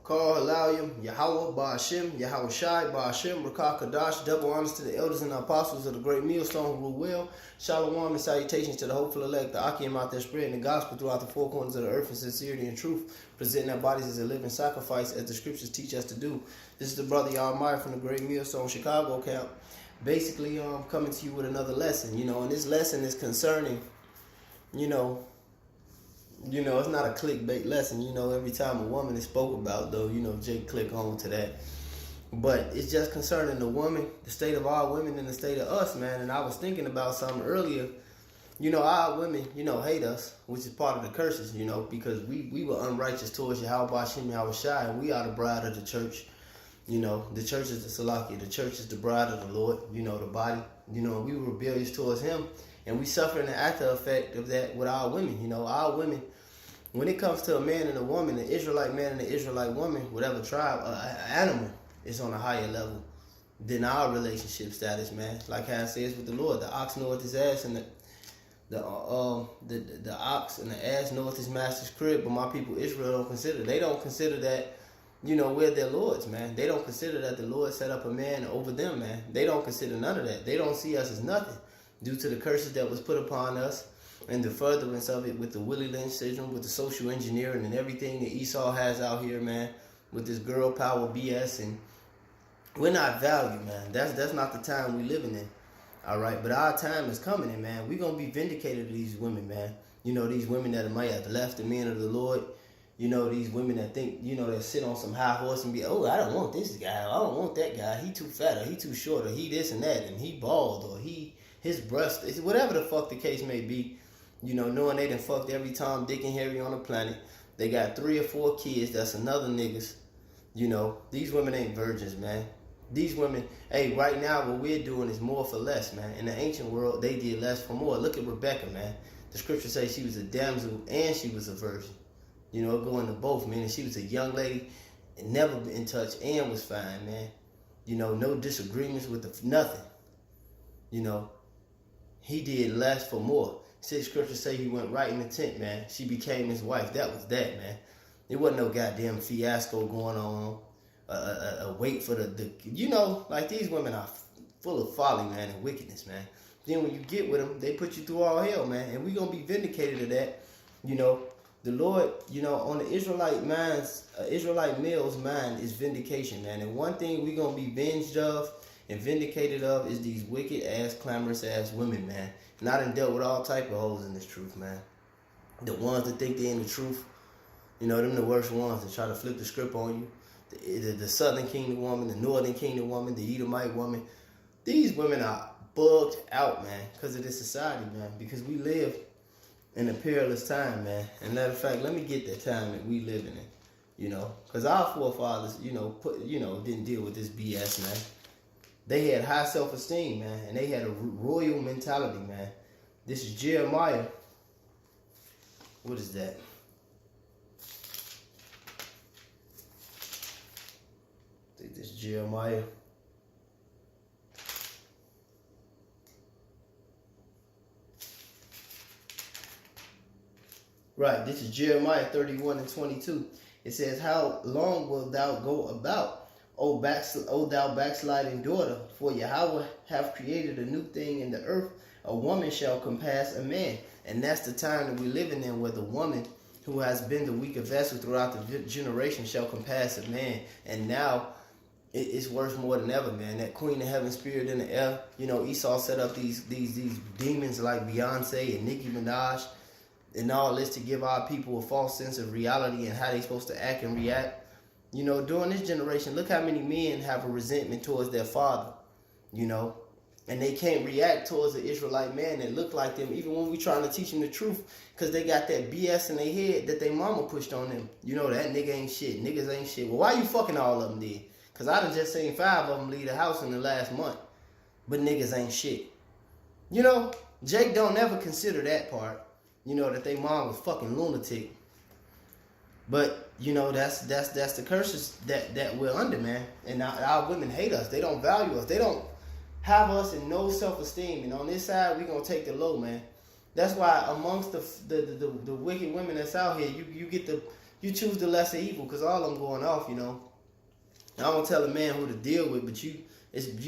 Call Halalium, Yahweh, Ba'ashem, Yahweh Shai, Ba'ashem, Rakah Kadash, double honors to the elders and the apostles of the great millstone who rule well. Shalom and salutations to the hopeful elect, the ahchyam out there spreading the gospel throughout the four corners of the earth in sincerity and truth, presenting our bodies as a living sacrifice as the scriptures teach us to do. This is the brother Almighty from the great millstone Chicago camp. Basically, coming to you with another lesson, and this lesson is concerning, it's not a clickbait lesson, every time a woman is spoke about, though, Jake click on to that. But it's just concerning the woman, the state of our women and the state of us, man. And I was thinking about something earlier. Our women, hate us, which is part of the curses, because we were unrighteous towards Yahweh Ba'ashem, Yahweh Shai, and we are the bride of the church. The church is the Salaki, the church is the bride of the Lord, the body. We were rebellious towards him, and we suffer the after effect of that with our women. Our women, when it comes to a man and a woman, an Israelite man and an Israelite woman, whatever tribe, an animal is on a higher level than our relationship status, man. Like how it says with the Lord, the ox knoweth his ass, and the ox and the ass knoweth his master's crib. But my people Israel don't consider. They don't consider that, we're their lords, man. They don't consider that the Lord set up a man over them, man. They don't consider none of that. They don't see us as nothing due to the curses that was put upon us and the furtherance of it with the Willie Lynch syndrome, with the social engineering and everything that Esau has out here, man, with this girl power BS. And we're not valued, man. That's not the time we living in, all right? But our time is coming in, man. We're going to be vindicated to these women, man. These women that might have left the men of the Lord. These women that think, that sit on some high horse and be, oh, I don't want this guy. I don't want that guy. He too fat, or he too short, or he this and that, and he bald, or his breast, whatever the fuck the case may be. Knowing they done fucked every Tom, Dick, and Harry on the planet. They got 3 or 4 kids. That's another niggas. These women ain't virgins, man. These women, hey, right now what we're doing is more for less, man. In the ancient world, they did less for more. Look at Rebecca, man. The scripture says she was a damsel and she was a virgin. Going to both, meaning she was a young lady and never been in touch and was fine, man. No disagreements with nothing. He did less for more. Scripture say he went right in the tent, man. She became his wife. That was that, man. There wasn't no goddamn fiasco going on. Wait for like these women are full of folly, man, and wickedness, man. Then when you get with them, they put you through all hell, man. And we gonna be vindicated of that. The Lord, on the Israelite minds, Israelite male's mind is vindication, man. And one thing we gonna be avenged of and vindicated of is these wicked ass, clamorous ass women, man. And I done dealt with all type of hoes in this truth, man. The ones that think they're in the truth, them the worst ones that try to flip the script on you. The Southern Kingdom woman, the Northern Kingdom woman, the Edomite woman. These women are bugged out, man, because of this society, man. Because we live in a perilous time, man. And matter of fact, let me get the time that we living in, because our forefathers, didn't deal with this BS, man. They had high self-esteem, man, and they had a royal mentality, man. This is Jeremiah. What is that? I think this is Jeremiah. Right, this is Jeremiah 31 and 22. It says, how long wilt thou go about, O thou backsliding daughter? For Yahweh hath created a new thing in the earth. A woman shall compass a man. And that's the time that we're living in, where the woman who has been the weaker vessel throughout the generation shall compass a man. And now it's worth more than ever, man. That Queen of Heaven spirit in the air. Esau set up these demons like Beyonce and Nicki Minaj and all this to give our people a false sense of reality and how they're supposed to act and react. During this generation, look how many men have a resentment towards their father, and they can't react towards the Israelite man that look like them, even when we trying to teach them the truth, because they got that BS in their head that their mama pushed on them. That nigga ain't shit, niggas ain't shit. Well, why you fucking all of them then? Because I done just seen 5 of them leave the house in the last month, but niggas ain't shit. Jake don't ever consider that part, that they mom was fucking lunatic. But that's the curses that we're under, man. And our women hate us. They don't value us. They don't have us in no self-esteem. And on this side, we're gonna take the low, man. That's why amongst the wicked women that's out here, you get the you choose the lesser evil, because all I'm going off, you know. I don't tell a man who to deal with, but you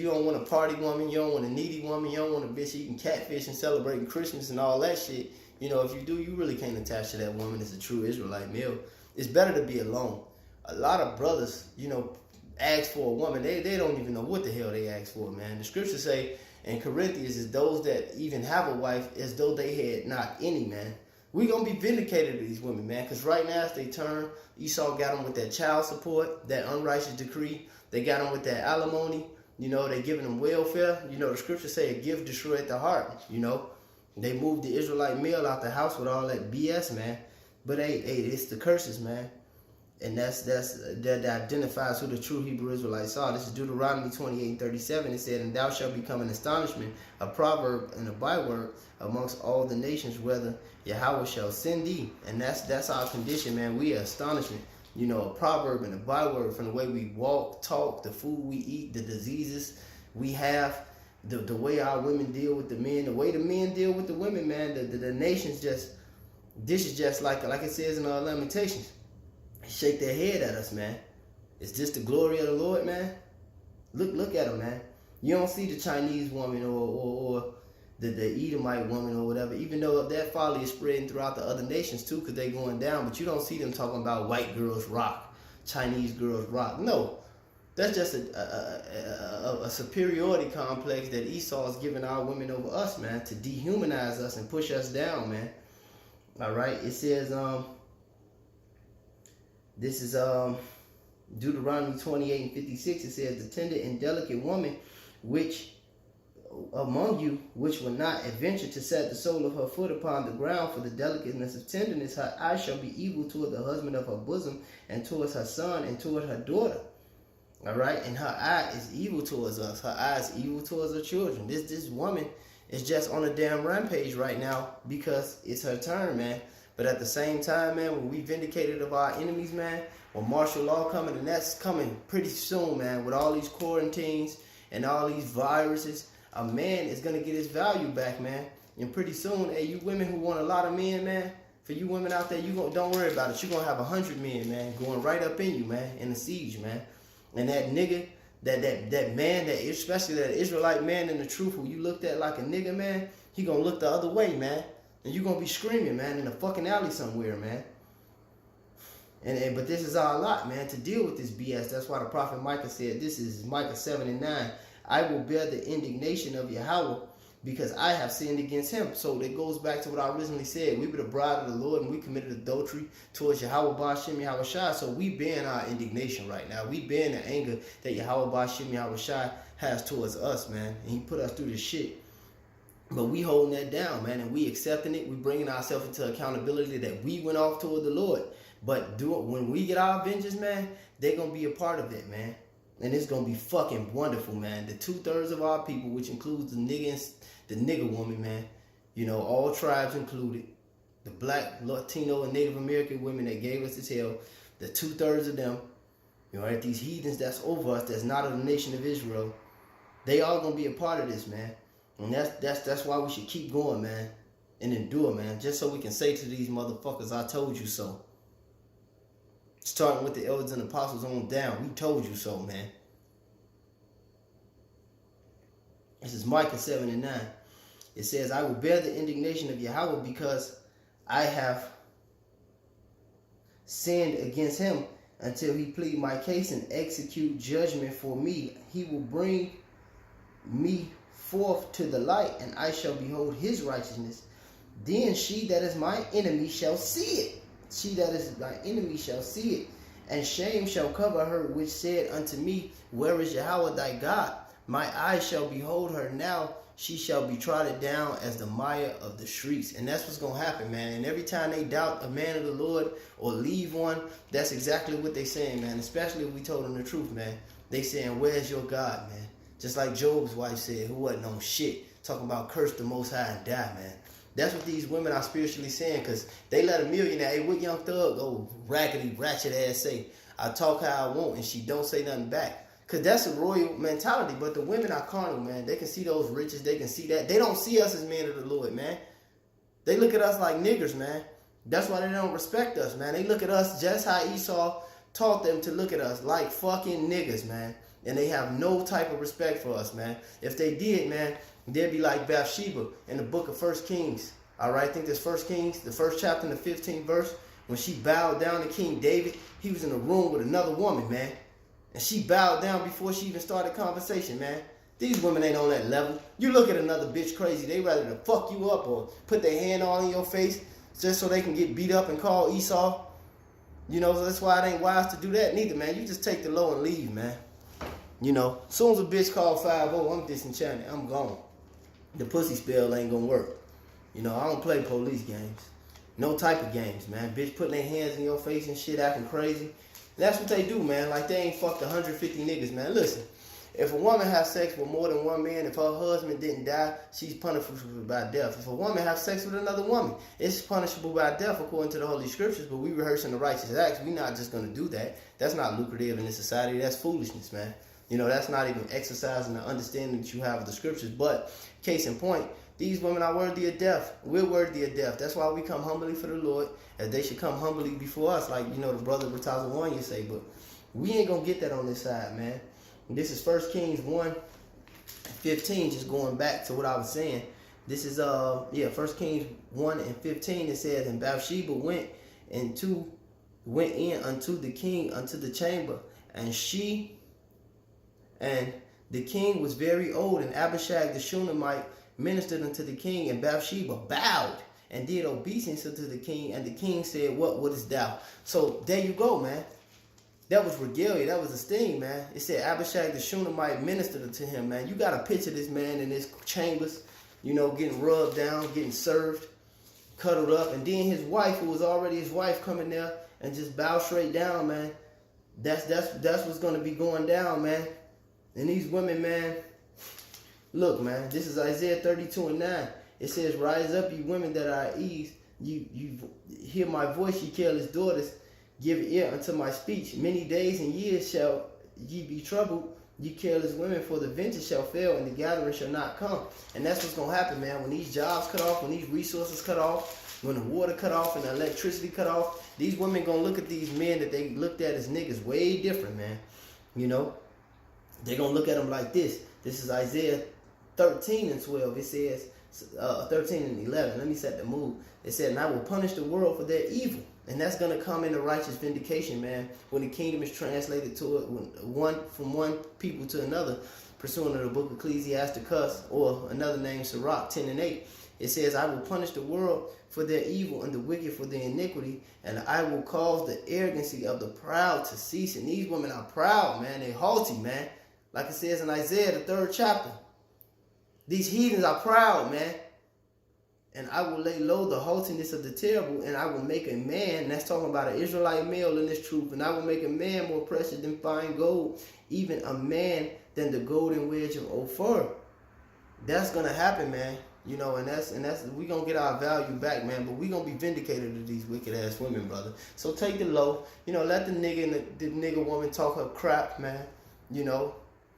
don't want a party woman, you don't want a needy woman, you don't want a bitch eating catfish and celebrating Christmas and all that shit. You know, if you do, you really can't attach to that woman as a true Israelite male. It's better to be alone. A lot of brothers, you know, ask for a woman. They don't even know what the hell they ask for, man. The scriptures say in Corinthians is those that even have a wife as though they had not any, man. We gonna be vindicated to these women, man, because right now as they turn, Esau got them with that child support, that unrighteous decree. They got them with that alimony. You know, they giving them welfare. You know, the scriptures say a gift destroyed the heart. You know, they moved the Israelite male out the house with all that BS, man. But hey, it's the curses, man. And that identifies who the true Hebrew Israelites are. This is Deuteronomy 28:37. It said, "And thou shalt become an astonishment, a proverb and a byword amongst all the nations, whether Yahweh shall send thee." And that's our condition, man. We are astonishment. You know, a proverb and a byword from the way we walk, talk, the food we eat, the diseases we have, the way our women deal with the men, the way the men deal with the women, man. The nations just, this is just like it says in our Lamentations. Shake their head at us, man. Is this the glory of the Lord, man? Look at them, man. You don't see the Chinese woman or the Edomite woman or whatever, even though that folly is spreading throughout the other nations too, because they going down. But you don't see them talking about white girls rock, Chinese girls rock. No, that's just a superiority complex that Esau is giving our women over us, man, to dehumanize us and push us down, man. All right, it says this is Deuteronomy 28:56. It says, "The tender and delicate woman which among you which will not adventure to set the sole of her foot upon the ground for the delicateness of tenderness, her eye shall be evil toward the husband of her bosom, and towards her son, and toward her daughter." All right, and her eye is evil towards us. Her eye is evil towards her children. This woman is just on a damn rampage right now because it's her turn, man. But at the same time, man, when we vindicated of our enemies, man, when martial law coming, and that's coming pretty soon, man, with all these quarantines and all these viruses, a man is going to get his value back, man. And pretty soon, hey, you women who want a lot of men, man, for you women out there, don't worry about it. You're going to have 100 men, man, going right up in you, man, in the siege, man. And that nigga, that man, especially that Israelite man in the truth who you looked at like a nigga, man, he going to look the other way, man. And you're going to be screaming, man, in a fucking alley somewhere, man. But this is our lot, man, to deal with this BS. That's why the prophet Micah said, this is Micah 7:9, "I will bear the indignation of Yahweh because I have sinned against him." So it goes back to what I originally said. We were the bride of the Lord and we committed adultery towards Yahweh Ba'Shem Yahweh Shai. So we bearing our indignation right now. We bearing the anger that Yahweh Ba'Shem Yahweh Shai has towards us, man. And he put us through this shit. But we holding that down, man, and we accepting it. We bringing ourselves into accountability that we went off toward the Lord. But when we get our vengeance, man, they're going to be a part of it, man. And it's going to be fucking wonderful, man. The 2/3 of our people, which includes the nigga woman, man, you know, all tribes included, the black, Latino, and Native American women that gave us this hell, the 2/3 of them, you know, right, these heathens that's over us, that's not of the nation of Israel, they all going to be a part of this, man. And that's why we should keep going, man, and endure, man, just so we can say to these motherfuckers, "I told you so." Starting with the elders and apostles on down, we told you so, man. This is Micah 7:9. It says, "I will bear the indignation of Yahweh because I have sinned against him until he plead my case and execute judgment for me. He will bring me forth to the light, and I shall behold his righteousness. Then she that is my enemy shall see it." She that is my enemy shall see it. "And shame shall cover her which said unto me, Where is Yahweh thy God? My eyes shall behold her now. She shall be trodden down as the mire of the streets." And that's what's going to happen, man. And every time they doubt a man of the Lord or leave one, that's exactly what they saying, man. Especially if we told them the truth, man. They saying, "Where's your God, man?" Just like Job's wife said, who wasn't on shit, talking about curse the Most High and die, man. That's what these women are spiritually saying, because they let a millionaire, "Hey, what Young Thug, oh, raggedy, ratchet ass say, I talk how I want," and she don't say nothing back. Because that's a royal mentality, but the women are carnal, man. They can see those riches, they can see that. They don't see us as men of the Lord, man. They look at us like niggers, man. That's why they don't respect us, man. They look at us just how Esau taught them to look at us, like fucking niggas, man. And they have no type of respect for us, man. If they did, man, they'd be like Bathsheba in the book of 1 Kings. All right, I think that's 1 Kings, the first chapter and the 15th verse. When she bowed down to King David, he was in a room with another woman, man. And she bowed down before she even started conversation, man. These women ain't on that level. You look at another bitch crazy, they ready to fuck you up or put their hand all in your face just so they can get beat up and call Esau. You know, so that's why it ain't wise to do that neither, man. You just take the low and leave, man. You know, as soon as a bitch call 5-0, I'm disenchanted. I'm gone. The pussy spell ain't gonna work. You know, I don't play police games. No type of games, man. Bitch putting their hands in your face and shit, acting crazy. And that's what they do, man. Like, they ain't fucked 150 niggas, man. Listen, if a woman has sex with more than one man, if her husband didn't die, she's punishable by death. If a woman has sex with another woman, it's punishable by death according to the Holy Scriptures, but we rehearsing the righteous acts. We're not just going to do that. That's not lucrative in this society. That's foolishness, man. You know, that's not even exercising the understanding that you have of the Scriptures. But, case in point, these women are worthy of death. We're worthy of death. That's why we come humbly for the Lord, as they should come humbly before us, like, you know, the brother Rataza One, you say. But we ain't going to get that on this side, man. This is 1 Kings 1:15, just going back to what I was saying. This is 1 Kings 1:15. It says, and Bathsheba went in unto the king unto the chamber, and the king was very old, and Abishag the Shunammite ministered unto the king, and Bathsheba bowed and did obeisance unto the king, and the king said, what wouldest thou? So there you go, man. That was regalia. That was a sting, man. It said Abishag the Shunammite ministered to him, man. You got to picture this man in his chambers, you know, getting rubbed down, getting served, cuddled up. And then his wife, who was already his wife, coming there and just bow straight down, man. That's what's going to be going down, man. And these women, man, look, man, this is Isaiah 32:9. It says, rise up, ye women that are at ease. You hear my voice, ye careless daughters. Give ear unto my speech. Many days and years shall ye be troubled, ye careless women, for the venture shall fail, and the gathering shall not come. And that's what's going to happen, man. When these jobs cut off, when these resources cut off, when the water cut off and the electricity cut off, these women going to look at these men that they looked at as niggas way different, man. You know, they're going to look at them like this. This is Isaiah 13:12. It says, 13:11. Let me set the mood. It said, and I will punish the world for their evil. And that's going to come into righteous vindication, man, when the kingdom is translated to it from one people to another, pursuant to the book of Ecclesiasticus, or another name, Sirach 10:8. It says, I will punish the world for their evil and the wicked for their iniquity, and I will cause the arrogancy of the proud to cease. And these women are proud, man. They haughty, man. Like it says in Isaiah, the 3rd chapter. These heathens are proud, man. And I will lay low the haughtiness of the terrible, and I will make a man, and that's talking about an Israelite male in this truth, and I will make a man more precious than fine gold, even a man than the golden wedge of Ophir. That's gonna happen, man. You know, and that's we gonna get our value back, man. But we gonna be vindicated to these wicked ass women, brother. So take the low, you know, let the nigga and the nigga woman talk her crap, man. You know,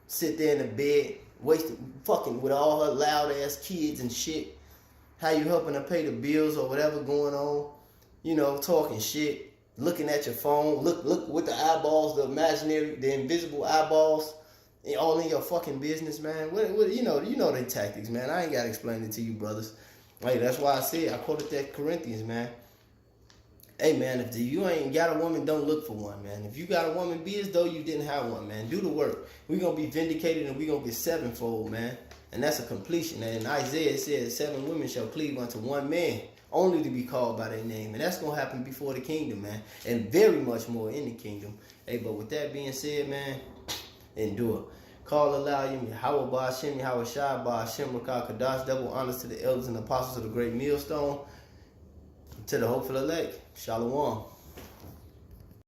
sit there in the bed, fucking with all her loud ass kids and shit. How you helping her pay the bills or whatever going on, you know, talking shit, looking at your phone, look with the eyeballs, the imaginary, the invisible eyeballs, all in your fucking business, man. What you know their tactics, man. I ain't gotta explain it to you, brothers. Hey, that's why I said I quoted that Corinthians, man. Hey, man, if you ain't got a woman, don't look for one, man. If you got a woman, be as though you didn't have one, man. Do the work. We gonna be vindicated and we gonna get sevenfold, man. And that's a completion. And in Isaiah, it says 7 women shall cleave unto one man, only to be called by their name. And that's going to happen before the kingdom, man. And very much more in the kingdom. Hey, but with that being said, man, endure. Call aloud, Yahweh Ba'ashem, Yahweh Shai Ba'ashem, Rakah Kadash. Double honors to the elders and apostles of the great millstone. To the hopeful elect. Shalom.